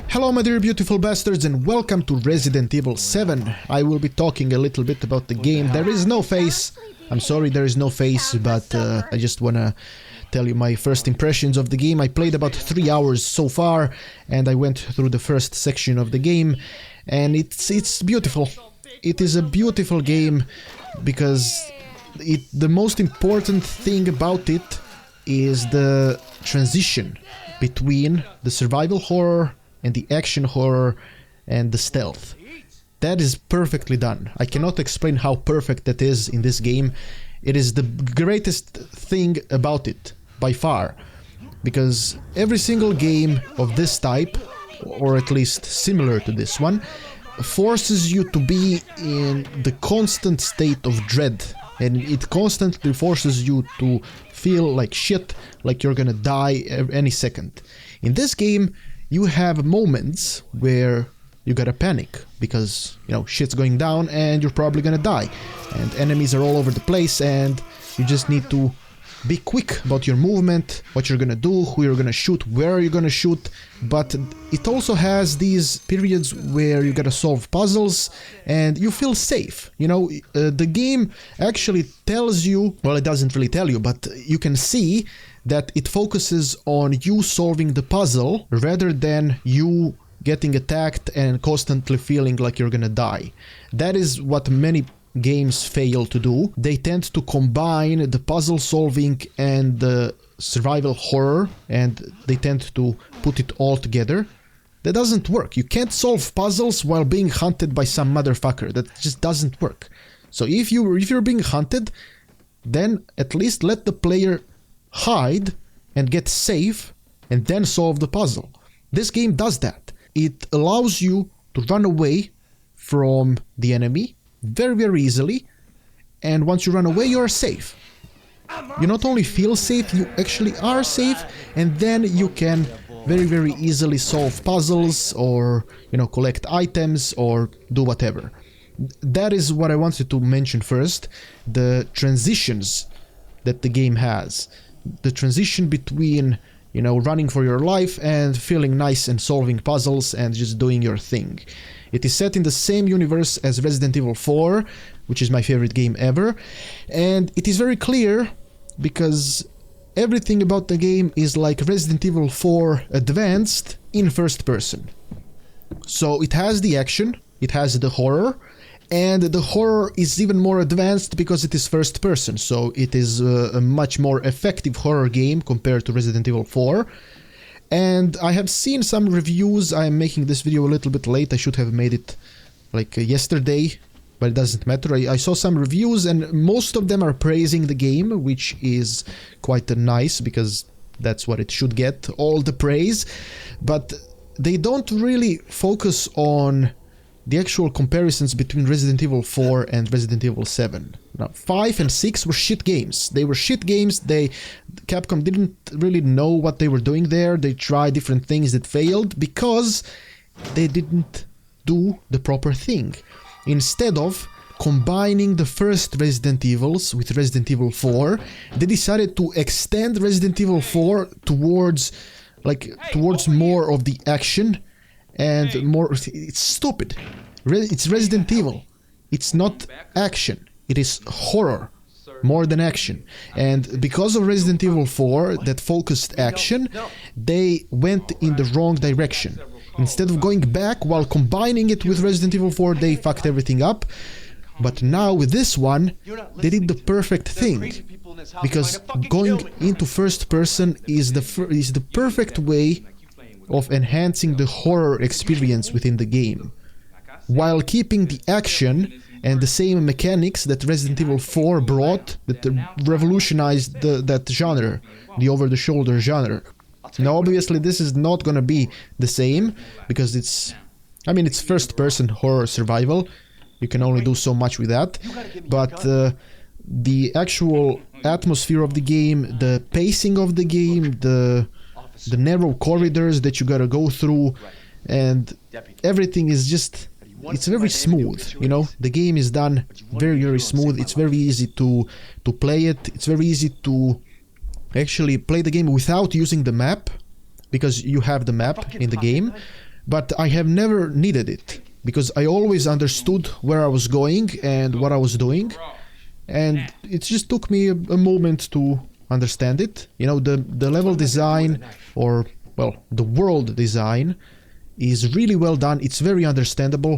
Hello my dear beautiful bastards and welcome to Resident Evil 7. I will be talking a little bit about the game. There is no face. I'm sorry there is no face, but I just wanna tell you my first impressions of the game. I played about 3 hours so far and I went through the first section of the game and it's beautiful. It is a beautiful game because the most important thing about it is the transition between the survival horror and the action horror and the stealth. That is perfectly done. I cannot explain how perfect that is in this game. It is the greatest thing about it, by far. Because every single game of this type, or at least similar to this one, forces you to be in the constant state of dread. And it constantly forces you to feel like shit, like you're gonna die any second. In this game, you have moments where you gotta panic, because, you know, shit's going down and you're probably gonna die. And enemies are all over the place and you just need to be quick about your movement, what you're gonna do, who you're gonna shoot, where you're gonna shoot. But it also has these periods where you gotta solve puzzles and you feel safe. You know, the game actually tells you, well, it doesn't really tell you, but you can see that it focuses on you solving the puzzle rather than you getting attacked and constantly feeling like you're gonna die. That is what many games fail to do. They tend to combine the puzzle solving and the survival horror, and they tend to put it all together. That doesn't work. You can't solve puzzles while being hunted by some motherfucker. That just doesn't work. So if you're being hunted, then at least let the player hide and get safe and then solve the puzzle. This game does that. It allows you to run away from the enemy very, very easily, and once you run away, you are safe. You not only feel safe, you actually are safe, and then you can very, very easily solve puzzles or, you know, collect items or do whatever. That is what I wanted to mention first, the transitions that the game has. The transition between, you know, running for your life and feeling nice and solving puzzles and just doing your thing. It is set in the same universe as Resident Evil 4, which is my favorite game ever, and it is very clear because everything about the game is like Resident Evil 4 Advanced in first person. So it has the action, it has the horror, and the horror is even more advanced because it is first person, so it is a much more effective horror game compared to Resident Evil 4. And I have seen some reviews. I'm making this video a little bit late. I should have made it like yesterday, but it doesn't matter. I saw some reviews and most of them are praising the game, which is quite nice because that's what it should get, all the praise. But they don't really focus on the actual comparisons between Resident Evil 4 and Resident Evil 7. Now, 5 and 6 were shit games. They were shit games. Capcom didn't really know what they were doing there. They tried different things that failed because they didn't do the proper thing. Instead of combining the first Resident Evils with Resident Evil 4, they decided to extend Resident Evil 4 towards more of the action and more. It's stupid. It's Resident Evil. It's not action. It is horror more than action. And because of Resident Evil 4 that focused action, they went in the wrong direction. Instead of going back while combining it with Resident Evil 4, they fucked everything up. But now with this one, they did the perfect thing. Because going into first person is the perfect way of enhancing the horror experience within the game, while keeping the action and the same mechanics that Resident Evil 4 brought, that revolutionized that genre, the over-the-shoulder genre. Now obviously this is not gonna be the same, because it's first-person horror survival. You can only do so much with that, but the actual atmosphere of the game, the pacing of the game, the narrow corridors that you gotta go through, and everything is just, it's very smooth, you know. The game is done very, very smooth. It's very easy to play it. It's very easy to actually play the game without using the map. because you have the map in the game, but I have never needed it because I always understood where I was going and what I was doing, and it just took me a moment to understand it. You know, the level design, or well, the world design is really well done. It's very understandable,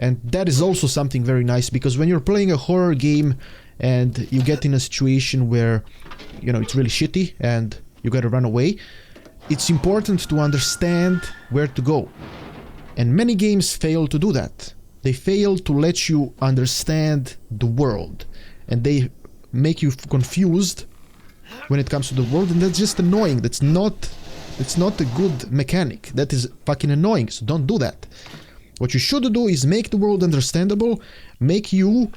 and that is also something very nice, because when you're playing a horror game and you get in a situation where, you know, it's really shitty and you gotta run away, it's important to understand where to go. And many games fail to do that. They fail to let you understand the world, and they make you confused when it comes to the world, and that's just annoying. It's not a good mechanic. That is fucking annoying, so don't do that. What you should do is make the world understandable, make you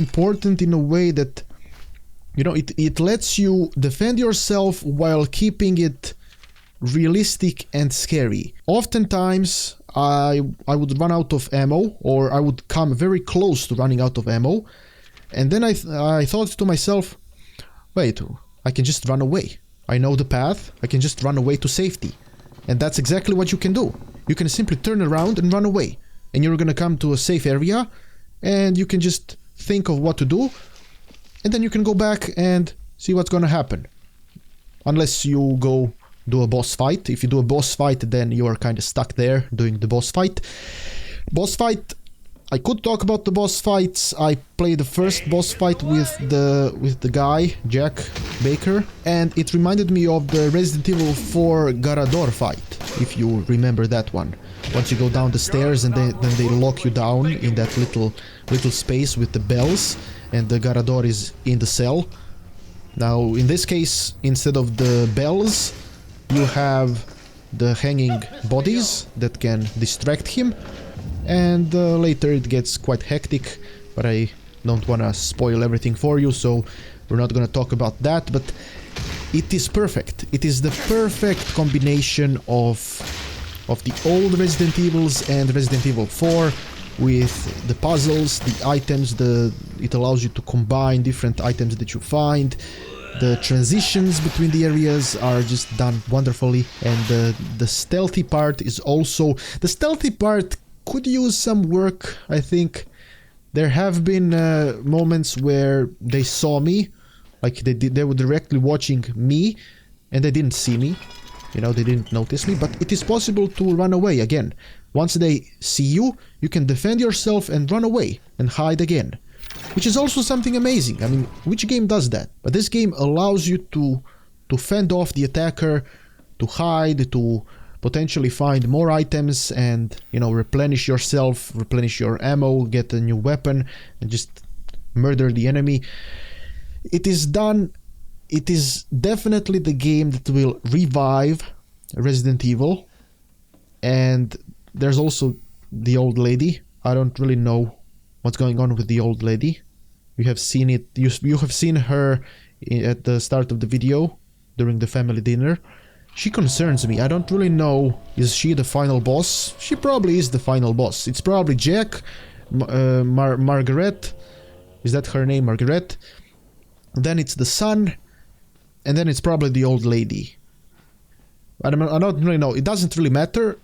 important in a way that, you know, it lets you defend yourself while keeping it realistic and scary. Oftentimes I would run out of ammo, or I would come very close to running out of ammo, and then I thought to myself, wait, I can just run away. I know the path, I can just run away to safety. And that's exactly what you can do. You can simply turn around and run away, and you're gonna come to a safe area, and you can just think of what to do, and then you can go back and see what's gonna happen. Unless you go do a boss fight. If you do a boss fight, then you are kind of stuck there doing the boss fight. Boss fight, I could talk about the boss fights. I played the first boss fight with the guy, Jack Baker, and it reminded me of the Resident Evil 4 Garador fight, if you remember that one. Once you go down the stairs and then they lock you down in that little space with the bells, and the Garador is in the cell. Now, in this case, instead of the bells, you have the hanging bodies that can distract him, and later it gets quite hectic, but I don't want to spoil everything for you, so we're not going to talk about that. But it is perfect. It is the perfect combination of the old Resident Evils and Resident Evil 4, with the puzzles, the items, it allows you to combine different items that you find. The transitions between the areas are just done wonderfully, and the stealthy part is also... The stealthy part could use some work, I think. There have been moments where they saw me, like they were directly watching me, and they didn't see me. You know, they didn't notice me, but it is possible to run away again. Once they see you, you can defend yourself and run away and hide again. Which is also something amazing. I mean, which game does that? But this game allows you to fend off the attacker, to hide, to potentially find more items and, you know, replenish yourself, replenish your ammo, get a new weapon, and just murder the enemy. It is done. It is definitely the game that will revive Resident Evil. And there's also the old lady. I don't really know what's going on with the old lady. You have seen it. You have seen her at the start of the video during the family dinner. She concerns me. I don't really know. Is she the final boss? She probably is the final boss. It's probably Jack, Margaret. Is that her name, Margaret? Then it's the son, and then it's probably the old lady. I don't really know. It doesn't really matter.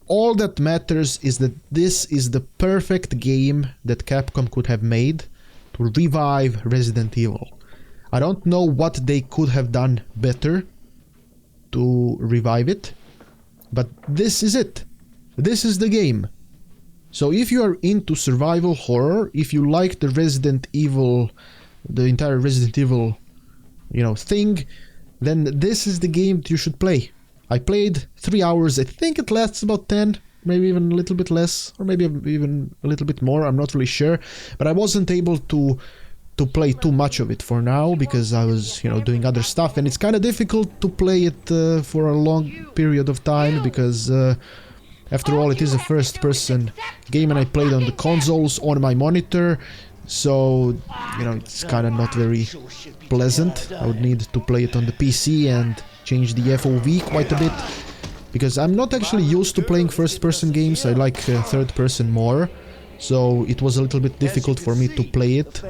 All that matters is that this is the perfect game that Capcom could have made to revive Resident Evil. I don't know what they could have done better to revive it, but this is it. This is the game. So if you are into survival horror, if you like the Resident Evil, the entire Resident Evil, you know, thing, then this is the game that you should play. I played 3 hours. I think it lasts about 10, maybe even a little bit less, or maybe even a little bit more. I'm not really sure, but I wasn't able to play too much of it for now because I was, you know, doing other stuff, and it's kind of difficult to play it for a long period of time because after all, it is a first-person game, and I played on the consoles on my monitor, so, you know, it's kind of not very pleasant. I would need to play it on the PC and change the FOV quite a bit, because I'm not actually used to playing first-person games. I like third-person more, so it was a little bit difficult for me to play it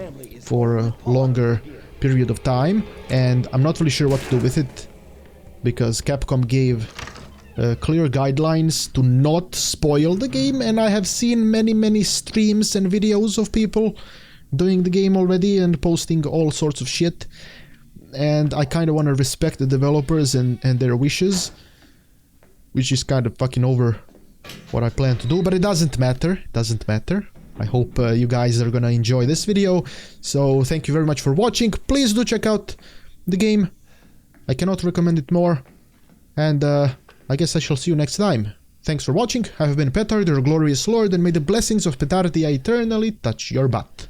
for a longer period of time, and I'm not really sure what to do with it. because Capcom gave clear guidelines to not spoil the game, and I have seen many streams and videos of people doing the game already and posting all sorts of shit, and I kind of want to respect the developers and their wishes, which is kind of fucking over what I plan to do, but it doesn't matter, I hope you guys are gonna enjoy this video, so thank you very much for watching. Please do check out the game, I cannot recommend it more, and I guess I shall see you next time. Thanks for watching, I have been Petard, your glorious lord, and may the blessings of Petard eternally touch your butt.